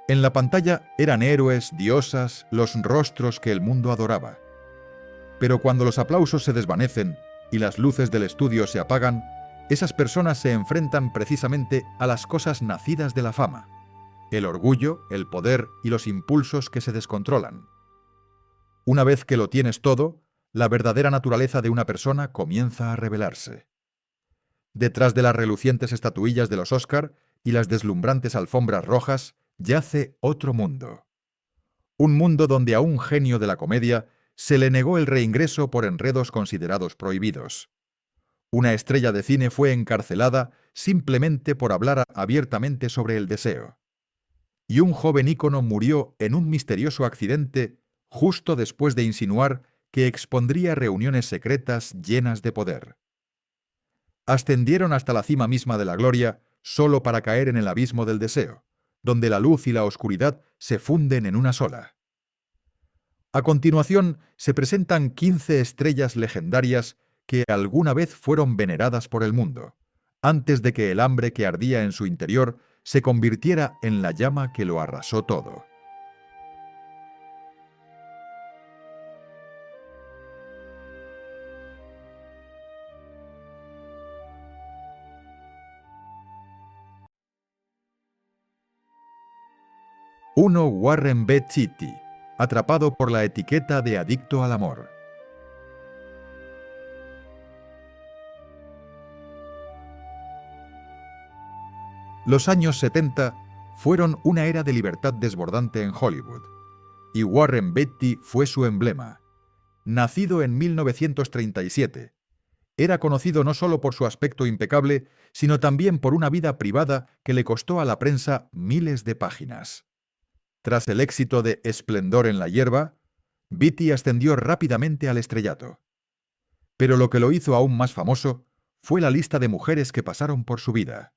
En la pantalla eran héroes, diosas, los rostros que el mundo adoraba. Pero cuando los aplausos se desvanecen y las luces del estudio se apagan, esas personas se enfrentan precisamente a las cosas nacidas de la fama: el orgullo, el poder y los impulsos que se descontrolan. Una vez que lo tienes todo, la verdadera naturaleza de una persona comienza a revelarse. Detrás de las relucientes estatuillas de los Oscar y las deslumbrantes alfombras rojas yace otro mundo. Un mundo donde a un genio de la comedia se le negó el reingreso por enredos considerados prohibidos. Una estrella de cine fue encarcelada simplemente por hablar abiertamente sobre el deseo. Y un joven ícono murió en un misterioso accidente justo después de insinuar que expondría reuniones secretas llenas de poder. Ascendieron hasta la cima misma de la gloria solo para caer en el abismo del deseo, donde la luz y la oscuridad se funden en una sola. A continuación, se presentan 15 estrellas legendarias que alguna vez fueron veneradas por el mundo, antes de que el hambre que ardía en su interior se convirtiera en la llama que lo arrasó todo. Uno Warren Beatty, atrapado por la etiqueta de adicto al amor. Los años 70 fueron una era de libertad desbordante en Hollywood, y Warren Beatty fue su emblema. Nacido en 1937, era conocido no solo por su aspecto impecable, sino también por una vida privada que le costó a la prensa miles de páginas. Tras el éxito de Esplendor en la hierba, Beatty ascendió rápidamente al estrellato. Pero lo que lo hizo aún más famoso fue la lista de mujeres que pasaron por su vida: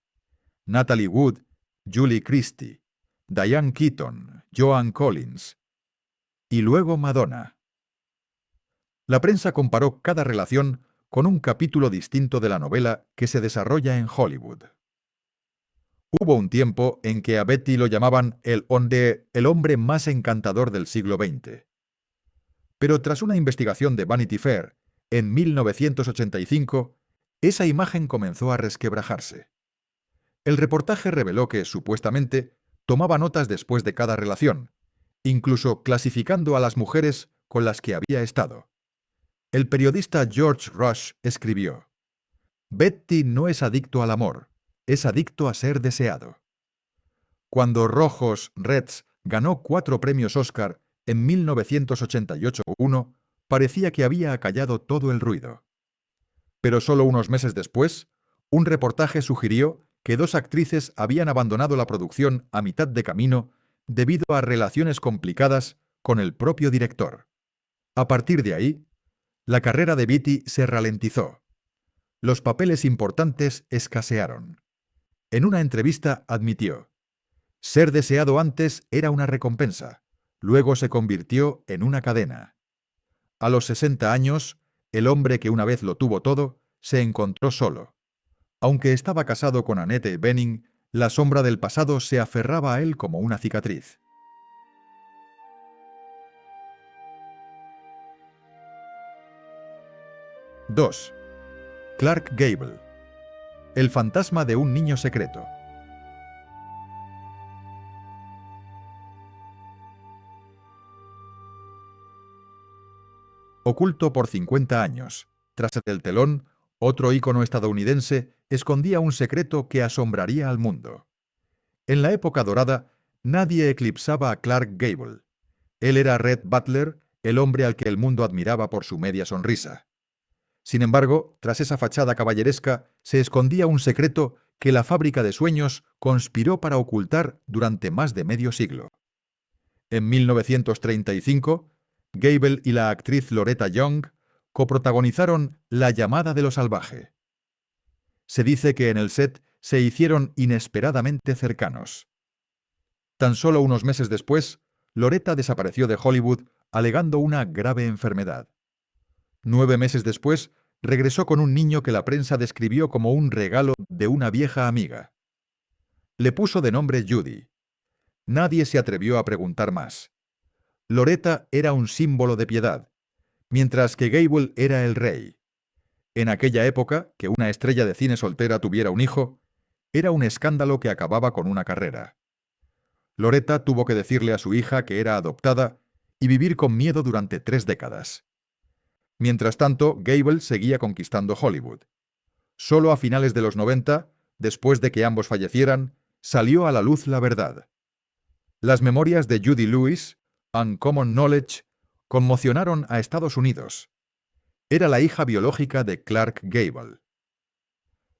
Natalie Wood, Julie Christie, Diane Keaton, Joan Collins y luego Madonna. La prensa comparó cada relación con un capítulo distinto de la novela que se desarrolla en Hollywood. Hubo un tiempo en que a Beatty lo llamaban el hombre más encantador del siglo XX. Pero tras una investigación de Vanity Fair, en 1985, esa imagen comenzó a resquebrajarse. El reportaje reveló que, supuestamente, tomaba notas después de cada relación, incluso clasificando a las mujeres con las que había estado. El periodista George Rush escribió: «Beatty no es adicto al amor, es adicto a ser deseado». Cuando Reds ganó 4 premios Oscar en 1988, parecía que había acallado todo el ruido. Pero solo unos meses después, un reportaje sugirió que 2 actrices habían abandonado la producción a mitad de camino debido a relaciones complicadas con el propio director. A partir de ahí, la carrera de Beatty se ralentizó. Los papeles importantes escasearon. En una entrevista admitió: «Ser deseado antes era una recompensa, luego se convirtió en una cadena». A los 60 años, el hombre que una vez lo tuvo todo se encontró solo. Aunque estaba casado con Annette Bening, la sombra del pasado se aferraba a él como una cicatriz. 2. Clark Gable. El fantasma de un niño secreto. Oculto por 50 años, tras el telón, otro ícono estadounidense escondía un secreto que asombraría al mundo. En la época dorada, nadie eclipsaba a Clark Gable. Él era Rhett Butler, el hombre al que el mundo admiraba por su media sonrisa. Sin embargo, tras esa fachada caballeresca, se escondía un secreto que la fábrica de sueños conspiró para ocultar durante más de medio siglo. En 1935, Gable y la actriz Loretta Young coprotagonizaron La llamada de lo salvaje. Se dice que en el set se hicieron inesperadamente cercanos. Tan solo unos meses después, Loretta desapareció de Hollywood alegando una grave enfermedad. 9 meses después, regresó con un niño que la prensa describió como un regalo de una vieja amiga. Le puso de nombre Judy. Nadie se atrevió a preguntar más. Loretta era un símbolo de piedad, mientras que Gable era el rey. En aquella época, que una estrella de cine soltera tuviera un hijo, era un escándalo que acababa con una carrera. Loretta tuvo que decirle a su hija que era adoptada y vivir con miedo durante 3 décadas. Mientras tanto, Gable seguía conquistando Hollywood. Solo a finales de los 90, después de que ambos fallecieran, salió a la luz la verdad. Las memorias de Judy Lewis, Uncommon Knowledge, conmocionaron a Estados Unidos. Era la hija biológica de Clark Gable.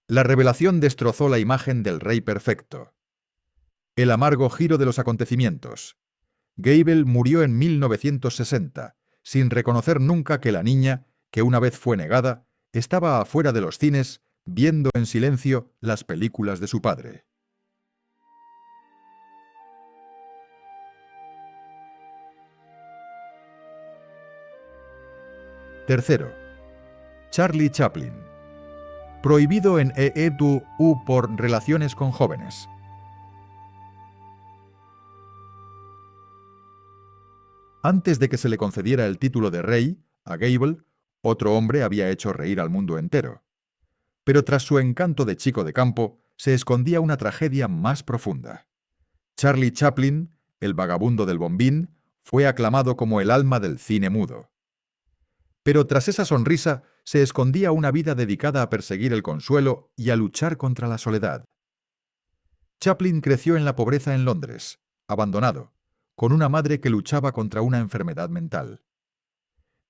La revelación destrozó la imagen del rey perfecto. El amargo giro de los acontecimientos. Gable murió en 1960, sin reconocer nunca que la niña, que una vez fue negada, estaba afuera de los cines viendo en silencio las películas de su padre. Tercero, Charlie Chaplin. Prohibido en EEDU por relaciones con jóvenes. Antes de que se le concediera el título de rey, a Gable, otro hombre había hecho reír al mundo entero. Pero tras su encanto de chico de campo, se escondía una tragedia más profunda. Charlie Chaplin, el vagabundo del bombín, fue aclamado como el alma del cine mudo. Pero tras esa sonrisa se escondía una vida dedicada a perseguir el consuelo y a luchar contra la soledad. Chaplin creció en la pobreza en Londres, abandonado, con una madre que luchaba contra una enfermedad mental.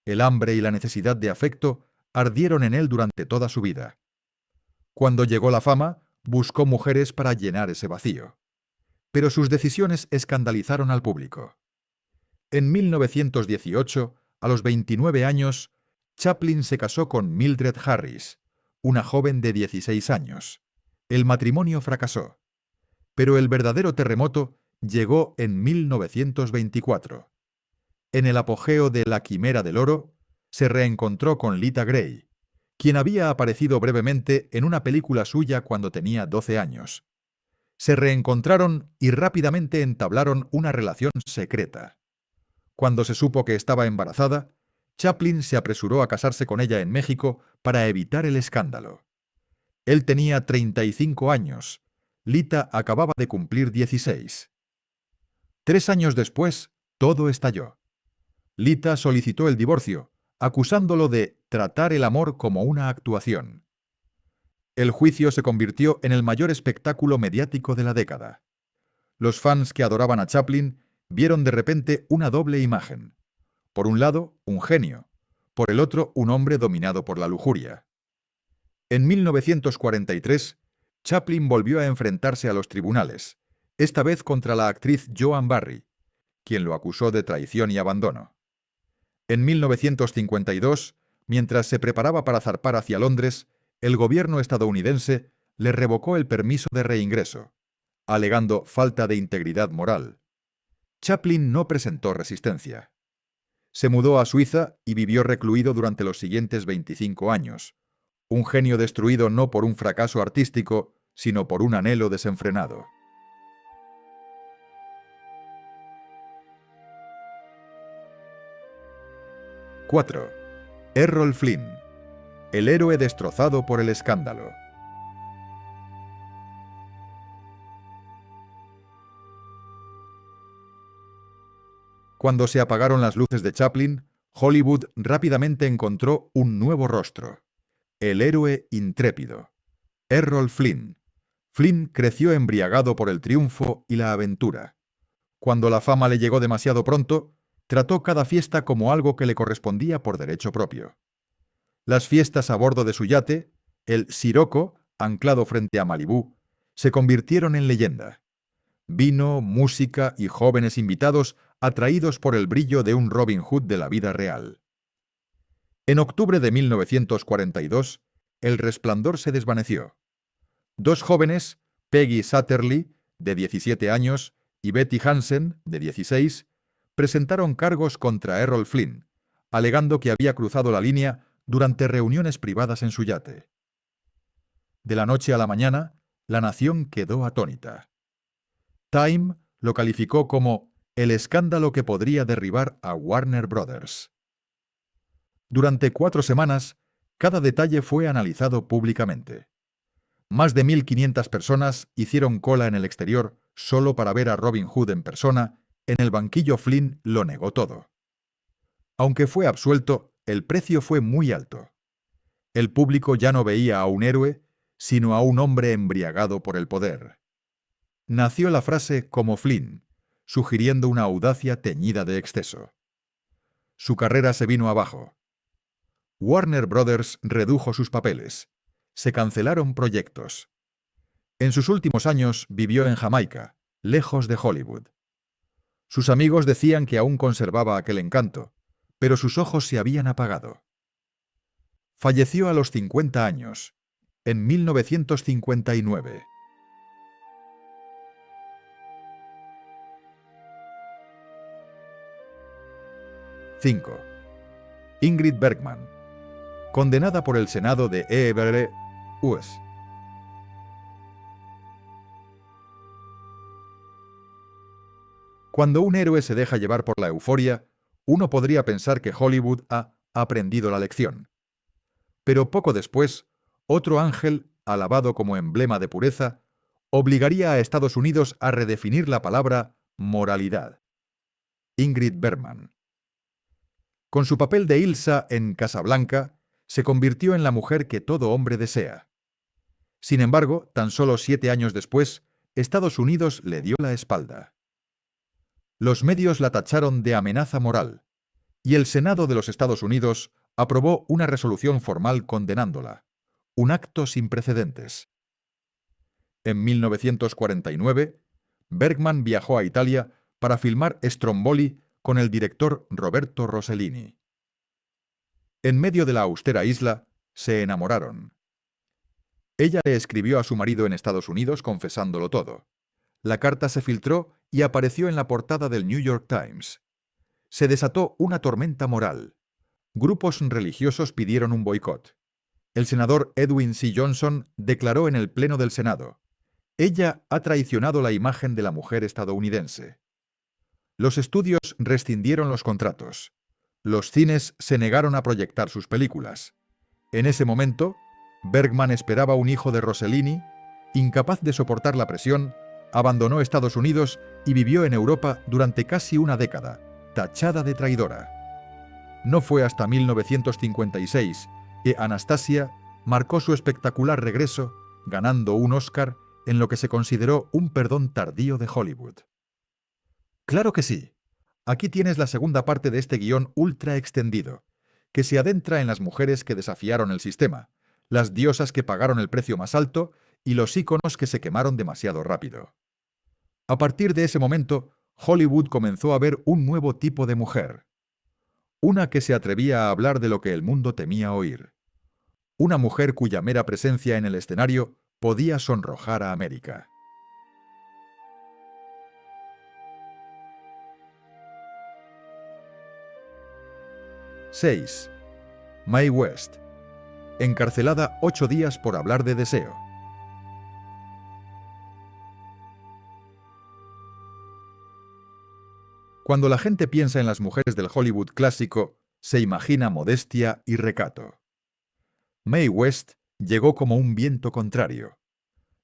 El hambre y la necesidad de afecto ardieron en él durante toda su vida. Cuando llegó la fama, buscó mujeres para llenar ese vacío. Pero sus decisiones escandalizaron al público. En 1918, a los 29 años, Chaplin se casó con Mildred Harris, una joven de 16 años. El matrimonio fracasó. Pero el verdadero terremoto llegó en 1924. En el apogeo de La Quimera del Oro, se reencontró con Lita Grey, quien había aparecido brevemente en una película suya cuando tenía 12 años. Se reencontraron y rápidamente entablaron una relación secreta. Cuando se supo que estaba embarazada, Chaplin se apresuró a casarse con ella en México para evitar el escándalo. Él tenía 35 años. Lita acababa de cumplir 16. 3 años después, todo estalló. Lita solicitó el divorcio, acusándolo de tratar el amor como una actuación. El juicio se convirtió en el mayor espectáculo mediático de la década. Los fans que adoraban a Chaplin vieron de repente una doble imagen. Por un lado, un genio. Por el otro, un hombre dominado por la lujuria. En 1943, Chaplin volvió a enfrentarse a los tribunales, esta vez contra la actriz Joan Barry, quien lo acusó de traición y abandono. En 1952, mientras se preparaba para zarpar hacia Londres, el gobierno estadounidense le revocó el permiso de reingreso, alegando falta de integridad moral. Chaplin no presentó resistencia. Se mudó a Suiza y vivió recluido durante los siguientes 25 años, un genio destruido no por un fracaso artístico, sino por un anhelo desenfrenado. ¡4! Errol Flynn, el héroe destrozado por el escándalo. Cuando se apagaron las luces de Chaplin, Hollywood rápidamente encontró un nuevo rostro: el héroe intrépido, Errol Flynn. Flynn creció embriagado por el triunfo y la aventura. Cuando la fama le llegó demasiado pronto, trató cada fiesta como algo que le correspondía por derecho propio. Las fiestas a bordo de su yate, el Sirocco, anclado frente a Malibú, se convirtieron en leyenda. Vino, música y jóvenes invitados atraídos por el brillo de un Robin Hood de la vida real. En octubre de 1942, el resplandor se desvaneció. 2 jóvenes, Peggy Satterlee, de 17 años, y Betty Hansen, de 16, presentaron cargos contra Errol Flynn, alegando que había cruzado la línea durante reuniones privadas en su yate. De la noche a la mañana, la nación quedó atónita. Time lo calificó como el escándalo que podría derribar a Warner Brothers. Durante 4 semanas, cada detalle fue analizado públicamente. Más de 1.500 personas hicieron cola en el exterior solo para ver a Robin Hood en persona. En el banquillo Flynn lo negó todo. Aunque fue absuelto, el precio fue muy alto. El público ya no veía a un héroe, sino a un hombre embriagado por el poder. Nació la frase como Flynn, sugiriendo una audacia teñida de exceso. Su carrera se vino abajo. Warner Brothers redujo sus papeles. Se cancelaron proyectos. En sus últimos años vivió en Jamaica, lejos de Hollywood. Sus amigos decían que aún conservaba aquel encanto, pero sus ojos se habían apagado. Falleció a los 50 años, en 1959. ¡5! Ingrid Bergman, condenada por el Senado de Beverly Hills. Cuando un héroe se deja llevar por la euforia, uno podría pensar que Hollywood ha aprendido la lección. Pero poco después, otro ángel, alabado como emblema de pureza, obligaría a Estados Unidos a redefinir la palabra moralidad. Ingrid Bergman. Con su papel de Ilsa en Casablanca, se convirtió en la mujer que todo hombre desea. Sin embargo, tan solo 7 años después, Estados Unidos le dio la espalda. Los medios la tacharon de amenaza moral, y el Senado de los Estados Unidos aprobó una resolución formal condenándola, un acto sin precedentes. En 1949, Bergman viajó a Italia para filmar Stromboli con el director Roberto Rossellini. En medio de la austera isla, se enamoraron. Ella le escribió a su marido en Estados Unidos confesándolo todo. La carta se filtró y apareció en la portada del New York Times. Se desató una tormenta moral. Grupos religiosos pidieron un boicot. El senador Edwin C. Johnson declaró en el Pleno del Senado: «Ella ha traicionado la imagen de la mujer estadounidense». Los estudios rescindieron los contratos. Los cines se negaron a proyectar sus películas. En ese momento, Bergman esperaba un hijo de Rossellini. Incapaz de soportar la presión, abandonó Estados Unidos y vivió en Europa durante casi una década, tachada de traidora. No fue hasta 1956 que Anastasia marcó su espectacular regreso, ganando un Oscar en lo que se consideró un perdón tardío de Hollywood. Claro que sí. Aquí tienes la segunda parte de este guión ultra extendido, que se adentra en las mujeres que desafiaron el sistema, las diosas que pagaron el precio más alto y los íconos que se quemaron demasiado rápido. A partir de ese momento, Hollywood comenzó a ver un nuevo tipo de mujer. Una que se atrevía a hablar de lo que el mundo temía oír. Una mujer cuya mera presencia en el escenario podía sonrojar a América. ¡6! Mae West, encarcelada 8 días por hablar de deseo. Cuando la gente piensa en las mujeres del Hollywood clásico, se imagina modestia y recato. Mae West llegó como un viento contrario.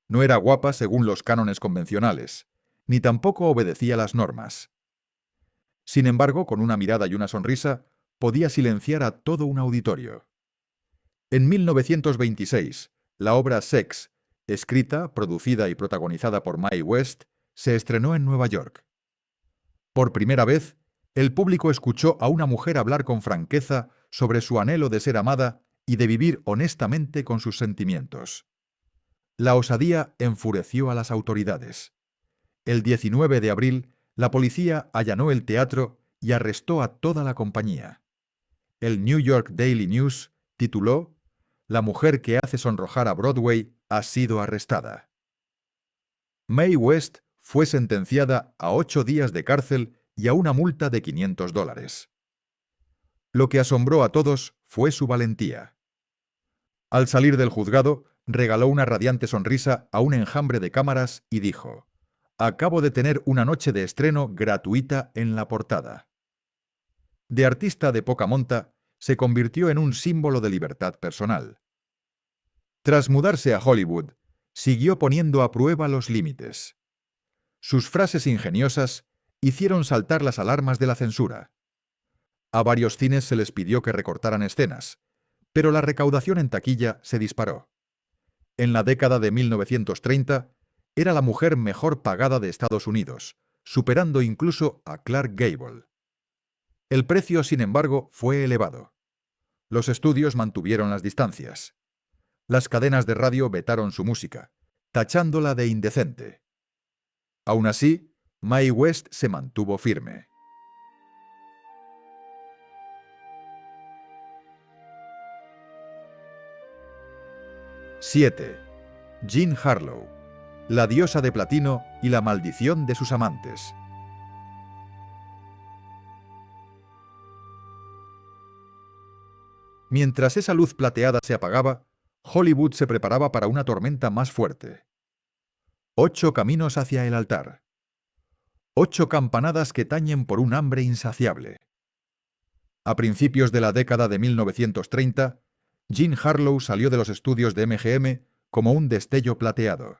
No era guapa según los cánones convencionales, ni tampoco obedecía las normas. Sin embargo, con una mirada y una sonrisa, podía silenciar a todo un auditorio. En 1926, la obra Sex, escrita, producida y protagonizada por Mae West, se estrenó en Nueva York. Por primera vez, el público escuchó a una mujer hablar con franqueza sobre su anhelo de ser amada y de vivir honestamente con sus sentimientos. La osadía enfureció a las autoridades. El 19 de abril, la policía allanó el teatro y arrestó a toda la compañía. El New York Daily News tituló: «La mujer que hace sonrojar a Broadway ha sido arrestada». Mae West fue sentenciada a 8 días de cárcel y a una multa de $500. Lo que asombró a todos fue su valentía. Al salir del juzgado, regaló una radiante sonrisa a un enjambre de cámaras y dijo: Acabo de tener una noche de estreno gratuita en la portada. De artista de poca monta, se convirtió en un símbolo de libertad personal. Tras mudarse a Hollywood, siguió poniendo a prueba los límites. Sus frases ingeniosas hicieron saltar las alarmas de la censura. A varios cines se les pidió que recortaran escenas, pero la recaudación en taquilla se disparó. En la década de 1930, era la mujer mejor pagada de Estados Unidos, superando incluso a Clark Gable. El precio, sin embargo, fue elevado. Los estudios mantuvieron las distancias. Las cadenas de radio vetaron su música, tachándola de indecente. Aún así, Mae West se mantuvo firme. 7. Jean Harlow, la diosa de platino y la maldición de sus amantes. Mientras esa luz plateada se apagaba, Hollywood se preparaba para una tormenta más fuerte. 8 caminos hacia el altar. 8 campanadas que tañen por un hambre insaciable. A principios de la década de 1930, Jean Harlow salió de los estudios de MGM como un destello plateado.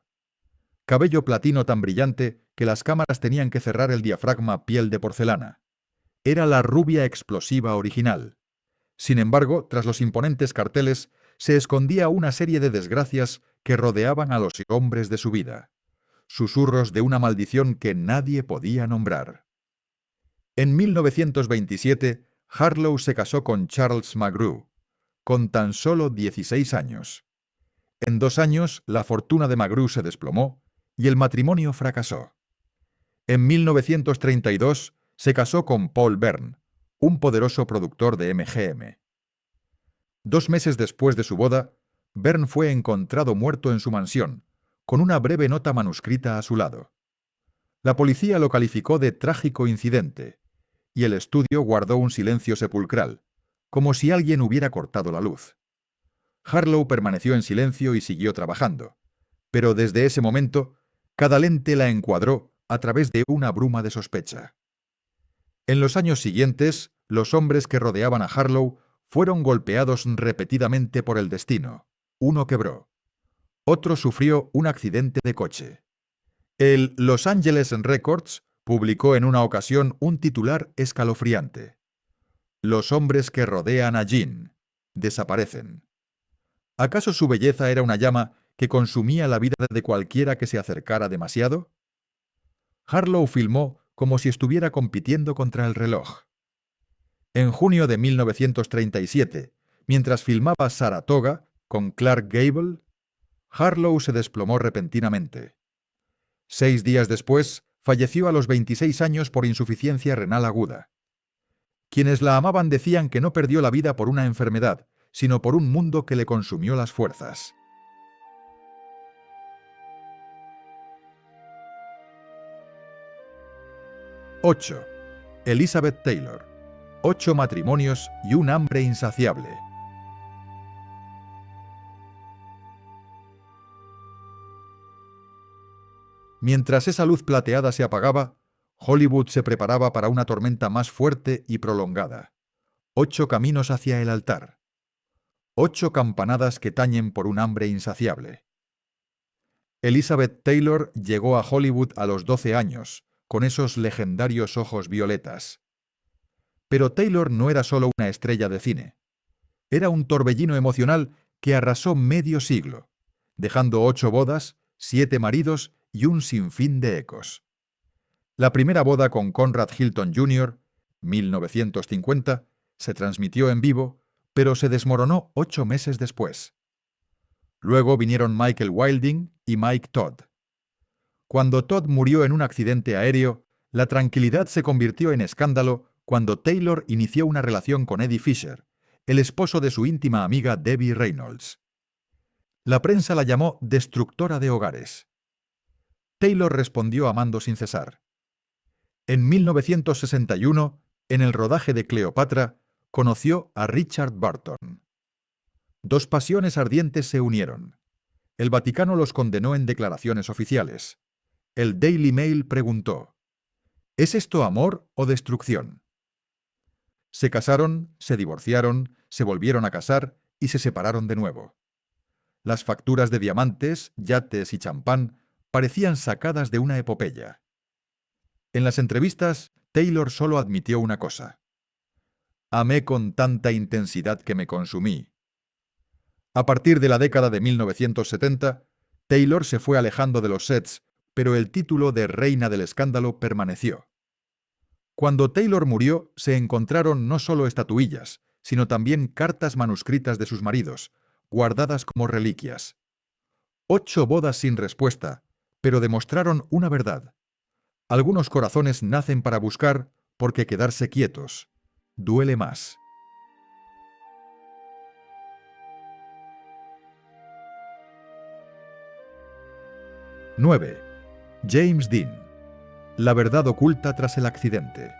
Cabello platino tan brillante que las cámaras tenían que cerrar el diafragma piel de porcelana. Era la rubia explosiva original. Sin embargo, tras los imponentes carteles, se escondía una serie de desgracias que rodeaban a los hombres de su vida. Susurros de una maldición que nadie podía nombrar. En 1927, Harlow se casó con Charles McGrew, con tan solo 16 años. En 2 años, la fortuna de McGrew se desplomó y el matrimonio fracasó. En 1932, se casó con Paul Bern, un poderoso productor de MGM. 2 meses después de su boda, Bern fue encontrado muerto en su mansión, con una breve nota manuscrita a su lado. La policía lo calificó de trágico incidente, y el estudio guardó un silencio sepulcral, como si alguien hubiera cortado la luz. Harlow permaneció en silencio y siguió trabajando, pero desde ese momento, cada lente la encuadró a través de una bruma de sospecha. En los años siguientes, los hombres que rodeaban a Harlow fueron golpeados repetidamente por el destino. Uno quebró. Otro sufrió un accidente de coche. El Los Angeles Records publicó en una ocasión un titular escalofriante: «Los hombres que rodean a Jean desaparecen». ¿Acaso su belleza era una llama que consumía la vida de cualquiera que se acercara demasiado? Harlow filmó como si estuviera compitiendo contra el reloj. En junio de 1937, mientras filmaba Saratoga con Clark Gable, Harlow se desplomó repentinamente. 6 días después, falleció a los 26 años por insuficiencia renal aguda. Quienes la amaban decían que no perdió la vida por una enfermedad, sino por un mundo que le consumió las fuerzas. 8. Elizabeth Taylor. 8 matrimonios y un hambre insaciable. Mientras esa luz plateada se apagaba, Hollywood se preparaba para una tormenta más fuerte y prolongada. 8 caminos hacia el altar. 8 campanadas que tañen por un hambre insaciable. Elizabeth Taylor llegó a Hollywood a los 12 años, con esos legendarios ojos violetas. Pero Taylor no era solo una estrella de cine. Era un torbellino emocional que arrasó medio siglo, dejando 8 bodas, 7 maridos y un sinfín de ecos. La primera boda con Conrad Hilton Jr., 1950, se transmitió en vivo, pero se desmoronó 8 meses después. Luego vinieron Michael Wilding y Mike Todd. Cuando Todd murió en un accidente aéreo, la tranquilidad se convirtió en escándalo cuando Taylor inició una relación con Eddie Fisher, el esposo de su íntima amiga Debbie Reynolds. La prensa la llamó destructora de hogares. Taylor respondió amando sin cesar. En 1961, en el rodaje de Cleopatra, conoció a Richard Burton. 2 pasiones ardientes se unieron. El Vaticano los condenó en declaraciones oficiales. El Daily Mail preguntó: ¿es esto amor o destrucción? Se casaron, se divorciaron, se volvieron a casar y se separaron de nuevo. Las facturas de diamantes, yates y champán parecían sacadas de una epopeya. En las entrevistas, Taylor solo admitió una cosa: amé con tanta intensidad que me consumí. A partir de la década de 1970, Taylor se fue alejando de los sets, pero el título de reina del escándalo permaneció. Cuando Taylor murió, se encontraron no solo estatuillas, sino también cartas manuscritas de sus maridos, guardadas como reliquias. 8 bodas sin respuesta, pero demostraron una verdad: algunos corazones nacen para buscar, porque quedarse quietos duele más. 9. James Dean. La verdad oculta tras el accidente.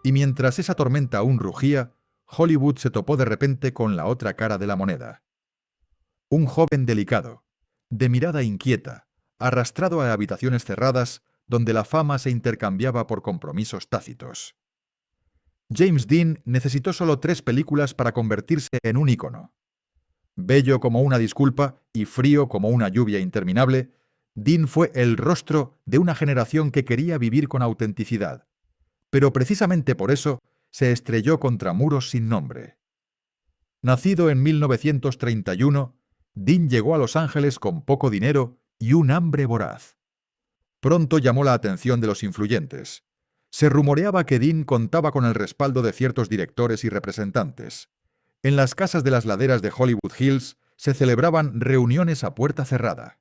Y mientras esa tormenta aún rugía, Hollywood se topó de repente con la otra cara de la moneda. Un joven delicado, de mirada inquieta, arrastrado a habitaciones cerradas donde la fama se intercambiaba por compromisos tácitos. James Dean necesitó solo 3 películas para convertirse en un ícono. Bello como una disculpa y frío como una lluvia interminable, Dean fue el rostro de una generación que quería vivir con autenticidad. Pero precisamente por eso se estrelló contra muros sin nombre. Nacido en 1931, Dean llegó a Los Ángeles con poco dinero y un hambre voraz. Pronto llamó la atención de los influyentes. Se rumoreaba que Dean contaba con el respaldo de ciertos directores y representantes. En las casas de las laderas de Hollywood Hills se celebraban reuniones a puerta cerrada.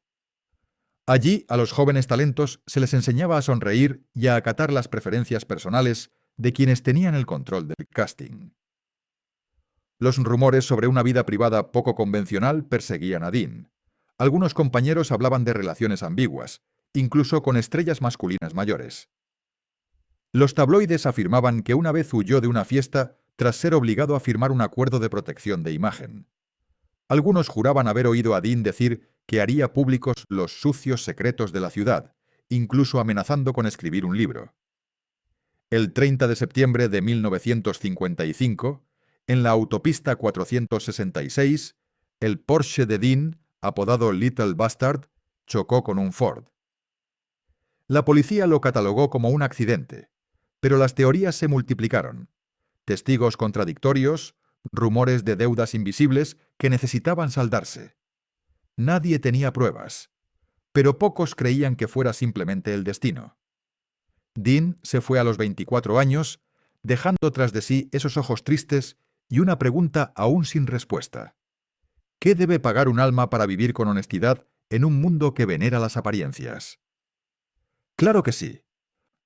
Allí, a los jóvenes talentos se les enseñaba a sonreír y a acatar las preferencias personales de quienes tenían el control del casting. Los rumores sobre una vida privada poco convencional perseguían a Dean. Algunos compañeros hablaban de relaciones ambiguas, incluso con estrellas masculinas mayores. Los tabloides afirmaban que una vez huyó de una fiesta tras ser obligado a firmar un acuerdo de protección de imagen. Algunos juraban haber oído a Dean decir que haría públicos los sucios secretos de la ciudad, incluso amenazando con escribir un libro. El 30 de septiembre de 1955, en la autopista 466, el Porsche de Dean, apodado Little Bastard, chocó con un Ford. La policía lo catalogó como un accidente, pero las teorías se multiplicaron. Testigos contradictorios, rumores de deudas invisibles que necesitaban saldarse. Nadie tenía pruebas, pero pocos creían que fuera simplemente el destino. Dean se fue a los 24 años, dejando tras de sí esos ojos tristes y una pregunta aún sin respuesta. ¿Qué debe pagar un alma para vivir con honestidad en un mundo que venera las apariencias? Claro que sí.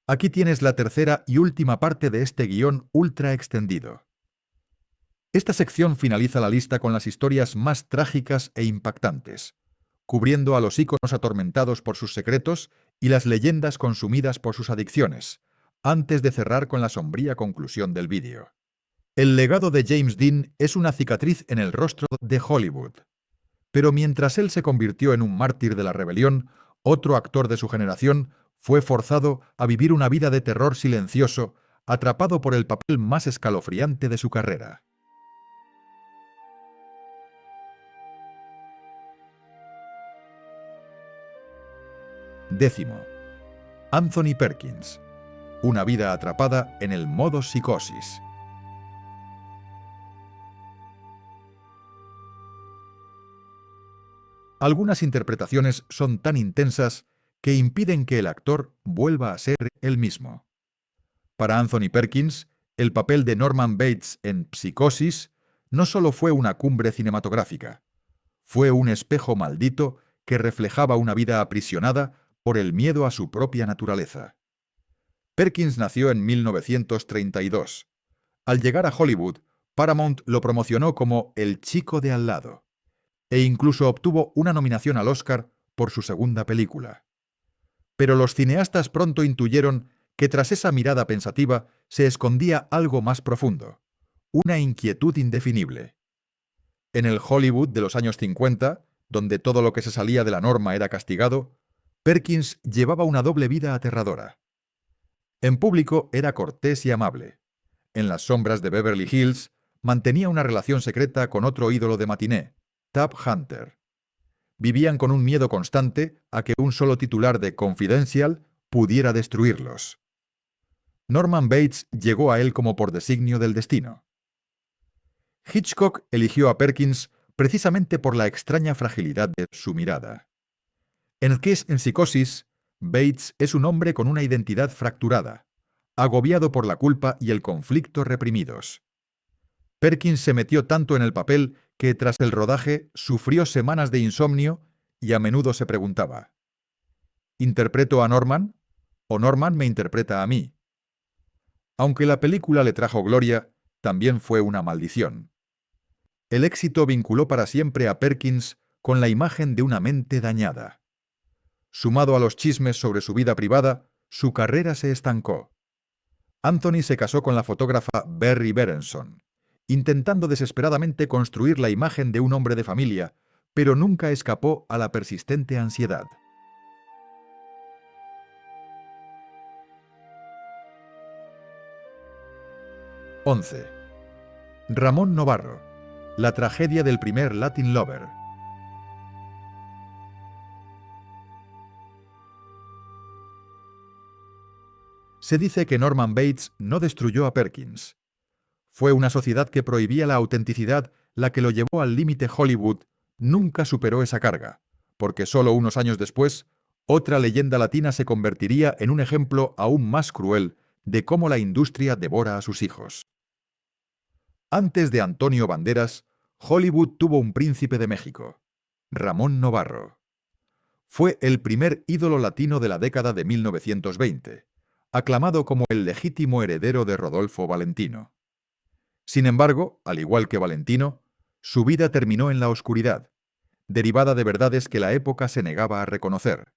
Aquí tienes la tercera y última parte de este guión ultra extendido. Esta sección finaliza la lista con las historias más trágicas e impactantes, cubriendo a los íconos atormentados por sus secretos y las leyendas consumidas por sus adicciones, antes de cerrar con la sombría conclusión del vídeo. El legado de James Dean es una cicatriz en el rostro de Hollywood. Pero mientras él se convirtió en un mártir de la rebelión, otro actor de su generación fue forzado a vivir una vida de terror silencioso, atrapado por el papel más escalofriante de su carrera. Décimo. Anthony Perkins. Una vida atrapada en el modo psicosis. Algunas interpretaciones son tan intensas que impiden que el actor vuelva a ser él mismo. Para Anthony Perkins, el papel de Norman Bates en Psicosis no solo fue una cumbre cinematográfica, fue un espejo maldito que reflejaba una vida aprisionada por el miedo a su propia naturaleza. Perkins nació en 1932. Al llegar a Hollywood, Paramount lo promocionó como el chico de al lado, e incluso obtuvo una nominación al Oscar por su segunda película. Pero los cineastas pronto intuyeron que tras esa mirada pensativa se escondía algo más profundo, una inquietud indefinible. En el Hollywood de los años 50, donde todo lo que se salía de la norma era castigado, Perkins llevaba una doble vida aterradora. En público era cortés y amable. En las sombras de Beverly Hills mantenía una relación secreta con otro ídolo de matiné, Tab Hunter. Vivían con un miedo constante a que un solo titular de Confidential pudiera destruirlos. Norman Bates llegó a él como por designio del destino. Hitchcock eligió a Perkins precisamente por la extraña fragilidad de su mirada. En Kiss en Psicosis, Bates es un hombre con una identidad fracturada, agobiado por la culpa y el conflicto reprimidos. Perkins se metió tanto en el papel que tras el rodaje sufrió semanas de insomnio y a menudo se preguntaba: ¿interpreto a Norman o Norman me interpreta a mí? Aunque la película le trajo gloria, también fue una maldición. El éxito vinculó para siempre a Perkins con la imagen de una mente dañada. Sumado a los chismes sobre su vida privada, su carrera se estancó. Anthony se casó con la fotógrafa Berry Berenson, intentando desesperadamente construir la imagen de un hombre de familia, pero nunca escapó a la persistente ansiedad. (11) Ramón Novarro, la tragedia del primer Latin Lover. Se dice que Norman Bates no destruyó a Perkins. Fue una sociedad que prohibía la autenticidad la que lo llevó al límite. Hollywood nunca superó esa carga, porque solo unos años después, otra leyenda latina se convertiría en un ejemplo aún más cruel de cómo la industria devora a sus hijos. Antes de Antonio Banderas, Hollywood tuvo un príncipe de México, Ramón Novarro. Fue el primer ídolo latino de la década de 1920, aclamado como el legítimo heredero de Rodolfo Valentino. Sin embargo, al igual que Valentino, su vida terminó en la oscuridad, derivada de verdades que la época se negaba a reconocer.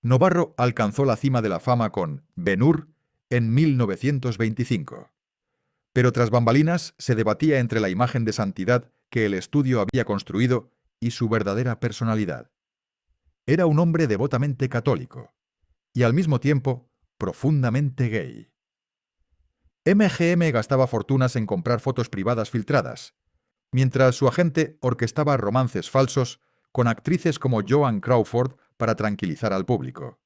Novarro alcanzó la cima de la fama con Ben-Hur en 1925. Pero tras bambalinas se debatía entre la imagen de santidad que el estudio había construido y su verdadera personalidad. Era un hombre devotamente católico y al mismo tiempo profundamente gay. MGM gastaba fortunas en comprar fotos privadas filtradas, mientras su agente orquestaba romances falsos con actrices como Joan Crawford para tranquilizar al público.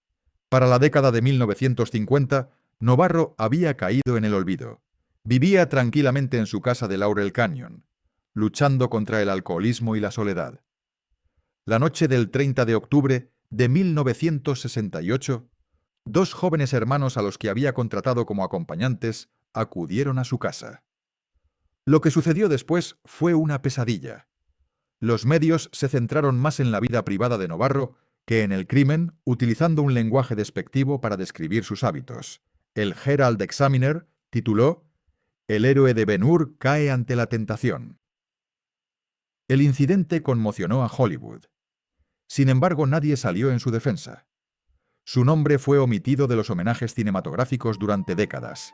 Para la década de 1950, Novarro había caído en el olvido. Vivía tranquilamente en su casa de Laurel Canyon, luchando contra el alcoholismo y la soledad. La noche del 30 de octubre de 1968, dos jóvenes hermanos a los que había contratado como acompañantes acudieron a su casa. Lo que sucedió después fue una pesadilla. Los medios se centraron más en la vida privada de Novarro que en el crimen, utilizando un lenguaje despectivo para describir sus hábitos. El Herald Examiner tituló «El héroe de Ben-Hur cae ante la tentación». El incidente conmocionó a Hollywood. Sin embargo, nadie salió en su defensa. Su nombre fue omitido de los homenajes cinematográficos durante décadas.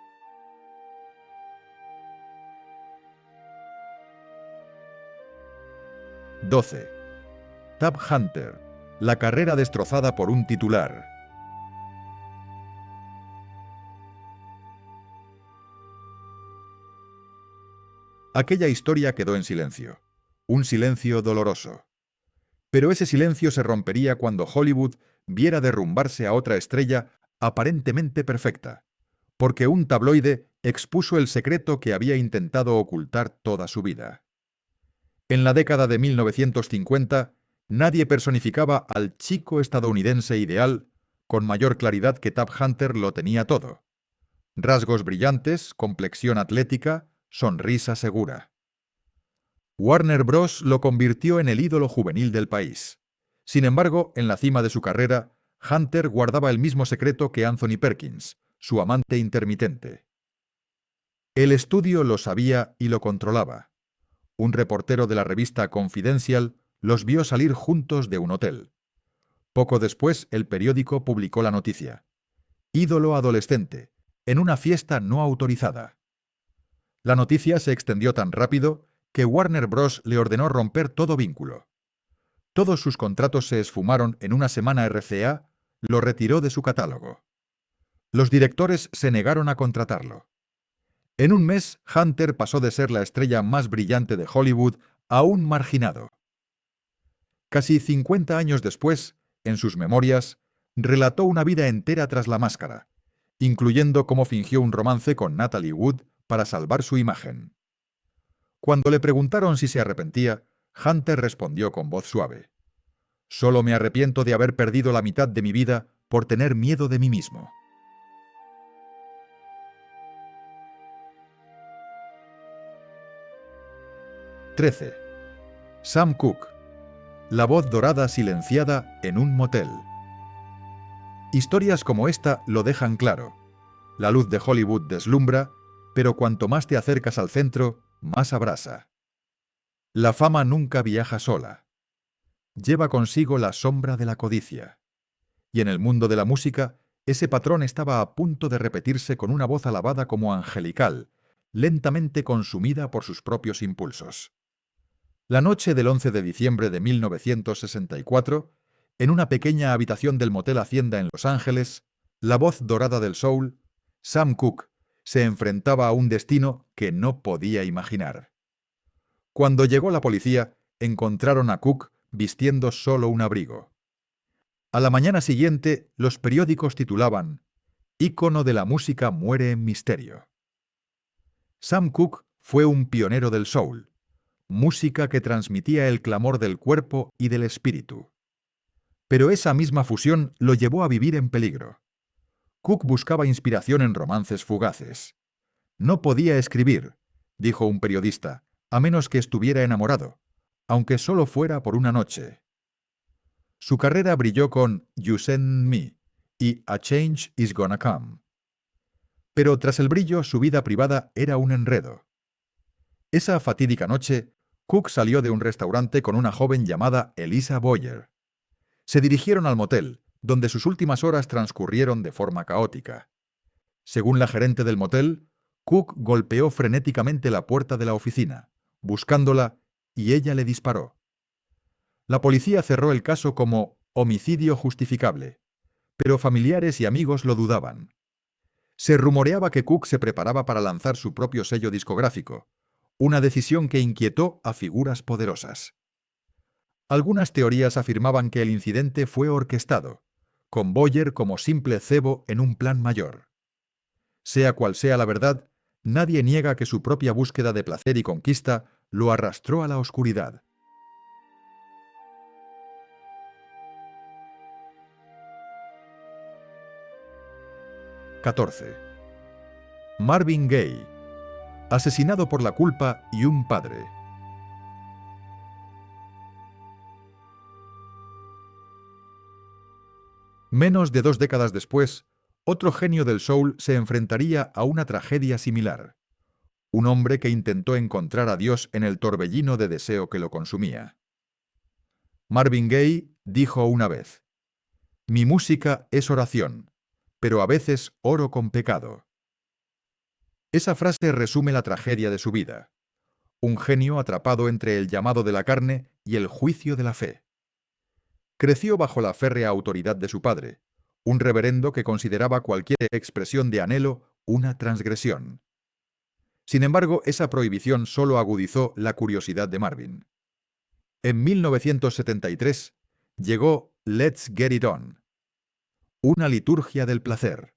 (12) Tab Hunter, la carrera destrozada por un titular. Aquella historia quedó en silencio, un silencio doloroso. Pero ese silencio se rompería cuando Hollywood viera derrumbarse a otra estrella aparentemente perfecta, porque un tabloide expuso el secreto que había intentado ocultar toda su vida. En la década de 1950, nadie personificaba al chico estadounidense ideal con mayor claridad que Tab Hunter lo tenía todo. Rasgos brillantes, complexión atlética, sonrisa segura. Warner Bros. Lo convirtió en el ídolo juvenil del país. Sin embargo, en la cima de su carrera, Hunter guardaba el mismo secreto que Anthony Perkins, su amante intermitente. El estudio lo sabía y lo controlaba. Un reportero de la revista Confidential los vio salir juntos de un hotel. Poco después, el periódico publicó la noticia: ídolo adolescente, en una fiesta no autorizada. La noticia se extendió tan rápido que Warner Bros. Le ordenó romper todo vínculo. Todos sus contratos se esfumaron en una semana. RCA lo retiró de su catálogo. Los directores se negaron a contratarlo. En un mes, Hunter pasó de ser la estrella más brillante de Hollywood a un marginado. Casi 50 años después, en sus memorias, relató una vida entera tras la máscara, incluyendo cómo fingió un romance con Natalie Wood para salvar su imagen. Cuando le preguntaron si se arrepentía, Hunter respondió con voz suave: «Solo me arrepiento de haber perdido la mitad de mi vida por tener miedo de mí mismo». 13. Sam Cooke. La voz dorada silenciada en un motel. Historias como esta lo dejan claro. La luz de Hollywood deslumbra, pero cuanto más te acercas al centro, más abrasa. La fama nunca viaja sola. Lleva consigo la sombra de la codicia. Y en el mundo de la música, ese patrón estaba a punto de repetirse con una voz alabada como angelical, lentamente consumida por sus propios impulsos. La noche del 11 de diciembre de 1964, en una pequeña habitación del Motel Hacienda en Los Ángeles, la voz dorada del soul, Sam Cooke, se enfrentaba a un destino que no podía imaginar. Cuando llegó la policía, encontraron a Cooke vistiendo solo un abrigo. A la mañana siguiente, los periódicos titulaban: «Ícono de la música muere en misterio». Sam Cooke fue un pionero del soul, música que transmitía el clamor del cuerpo y del espíritu. Pero esa misma fusión lo llevó a vivir en peligro. Cooke buscaba inspiración en romances fugaces. «No podía escribir», dijo un periodista, «a menos que estuviera enamorado, aunque solo fuera por una noche». Su carrera brilló con You Send Me y A Change Is Gonna Come. Pero tras el brillo, su vida privada era un enredo. Esa fatídica noche, Cooke salió de un restaurante con una joven llamada Elisa Boyer. Se dirigieron al motel, donde sus últimas horas transcurrieron de forma caótica. Según la gerente del motel, Cooke golpeó frenéticamente la puerta de la oficina, buscándola, y ella le disparó. La policía cerró el caso como homicidio justificable, pero familiares y amigos lo dudaban. Se rumoreaba que Cooke se preparaba para lanzar su propio sello discográfico, una decisión que inquietó a figuras poderosas. Algunas teorías afirmaban que el incidente fue orquestado, con Boyer como simple cebo en un plan mayor. Sea cual sea la verdad, nadie niega que su propia búsqueda de placer y conquista lo arrastró a la oscuridad. 14. Marvin Gaye. Asesinado por la culpa y un padre. Menos de 2 décadas después, otro genio del soul se enfrentaría a una tragedia similar. Un hombre que intentó encontrar a Dios en el torbellino de deseo que lo consumía. Marvin Gaye dijo una vez: «Mi música es oración, pero a veces oro con pecado». Esa frase resume la tragedia de su vida. Un genio atrapado entre el llamado de la carne y el juicio de la fe. Creció bajo la férrea autoridad de su padre, un reverendo que consideraba cualquier expresión de anhelo una transgresión. Sin embargo, esa prohibición solo agudizó la curiosidad de Marvin. En 1973 llegó Let's Get It On, una liturgia del placer.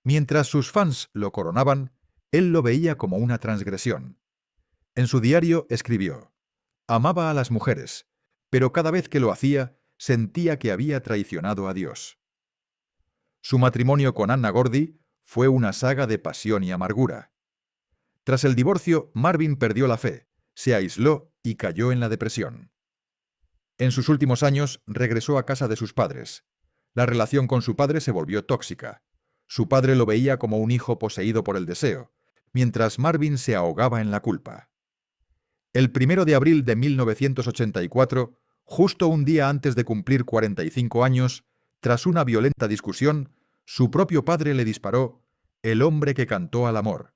Mientras sus fans lo coronaban, él lo veía como una transgresión. En su diario escribió: «Amaba a las mujeres, pero cada vez que lo hacía, sentía que había traicionado a Dios». Su matrimonio con Anna Gordy fue una saga de pasión y amargura. Tras el divorcio, Marvin perdió la fe, se aisló y cayó en la depresión. En sus últimos años, regresó a casa de sus padres. La relación con su padre se volvió tóxica. Su padre lo veía como un hijo poseído por el deseo, mientras Marvin se ahogaba en la culpa. El 1 de abril de 1984, justo un día antes de cumplir 45 años, tras una violenta discusión, su propio padre le disparó «El hombre que cantó al amor»,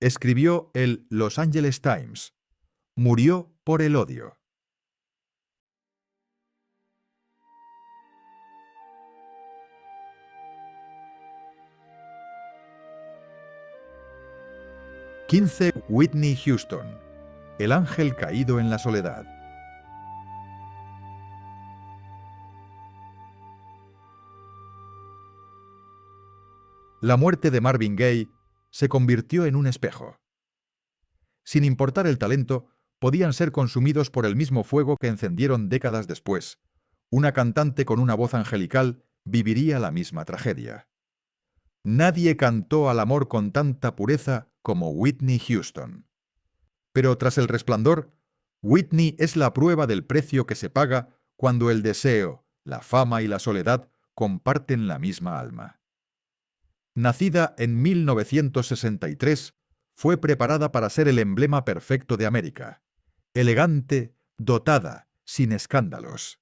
escribió el Los Angeles Times. Murió por el odio. XV. Whitney Houston, el ángel caído en la soledad. La muerte de Marvin Gaye se convirtió en un espejo. Sin importar el talento, podían ser consumidos por el mismo fuego que encendieron décadas después. Una cantante con una voz angelical viviría la misma tragedia. Nadie cantó al amor con tanta pureza como Whitney Houston. Pero tras El Resplandor, Whitney es la prueba del precio que se paga cuando el deseo, la fama y la soledad comparten la misma alma. Nacida en 1963, fue preparada para ser el emblema perfecto de América. Elegante, dotada, sin escándalos.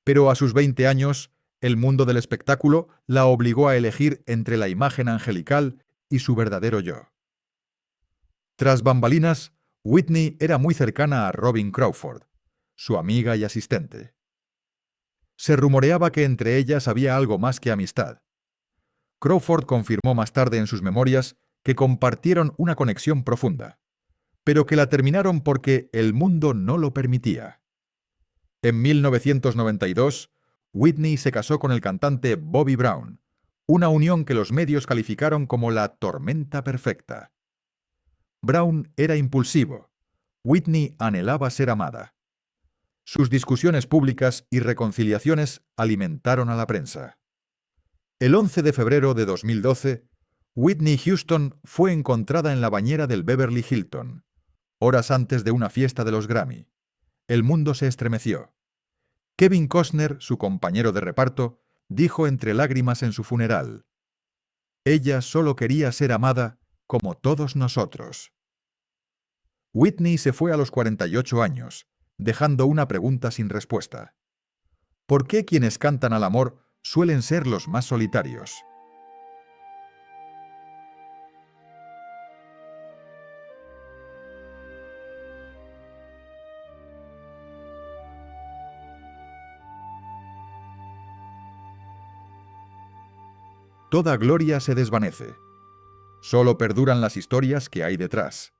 Pero a sus 20 años, el mundo del espectáculo la obligó a elegir entre la imagen angelical y su verdadero yo. Tras bambalinas, Whitney era muy cercana a Robin Crawford, su amiga y asistente. Se rumoreaba que entre ellas había algo más que amistad. Crawford confirmó más tarde en sus memorias que compartieron una conexión profunda, pero que la terminaron porque el mundo no lo permitía. En 1992, Whitney se casó con el cantante Bobby Brown, una unión que los medios calificaron como la tormenta perfecta. Brown era impulsivo. Whitney anhelaba ser amada. Sus discusiones públicas y reconciliaciones alimentaron a la prensa. El 11 de febrero de 2012, Whitney Houston fue encontrada en la bañera del Beverly Hilton, horas antes de una fiesta de los Grammy. El mundo se estremeció. Kevin Costner, su compañero de reparto, dijo entre lágrimas en su funeral: «Ella solo quería ser amada como todos nosotros». Whitney se fue a los 48 años, dejando una pregunta sin respuesta. ¿Por qué quienes cantan al amor suelen ser los más solitarios? Toda gloria se desvanece. Solo perduran las historias que hay detrás.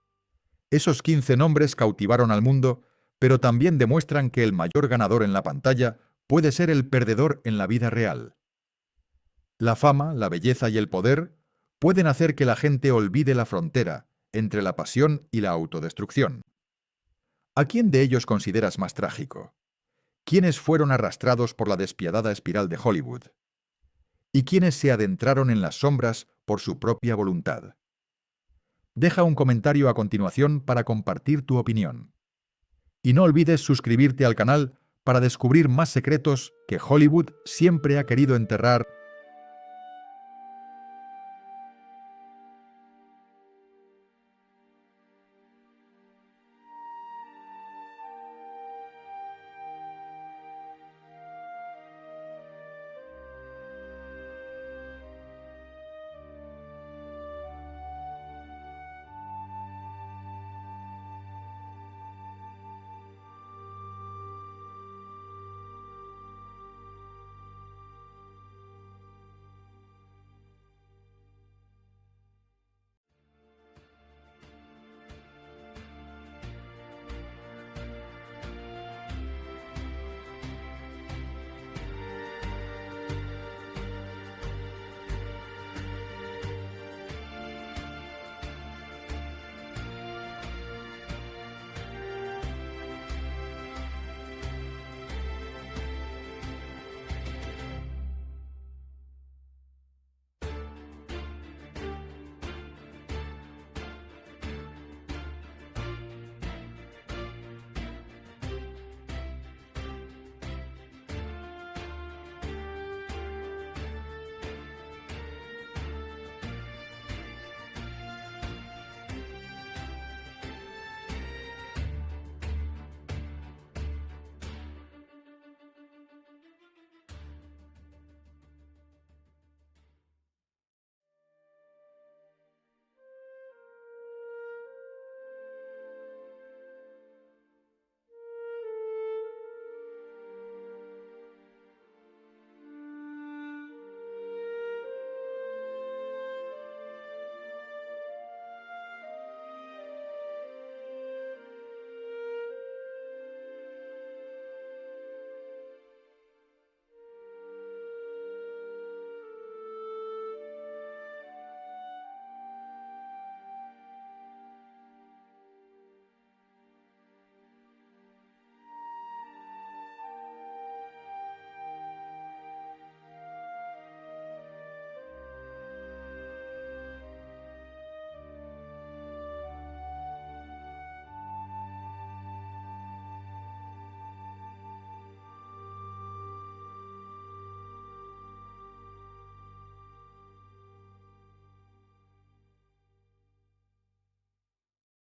Esos 15 nombres cautivaron al mundo, pero también demuestran que el mayor ganador en la pantalla puede ser el perdedor en la vida real. La fama, la belleza y el poder pueden hacer que la gente olvide la frontera entre la pasión y la autodestrucción. ¿A quién de ellos consideras más trágico? ¿Quiénes fueron arrastrados por la despiadada espiral de Hollywood? ¿Y quiénes se adentraron en las sombras por su propia voluntad? Deja un comentario a continuación para compartir tu opinión. Y no olvides suscribirte al canal para descubrir más secretos que Hollywood siempre ha querido enterrar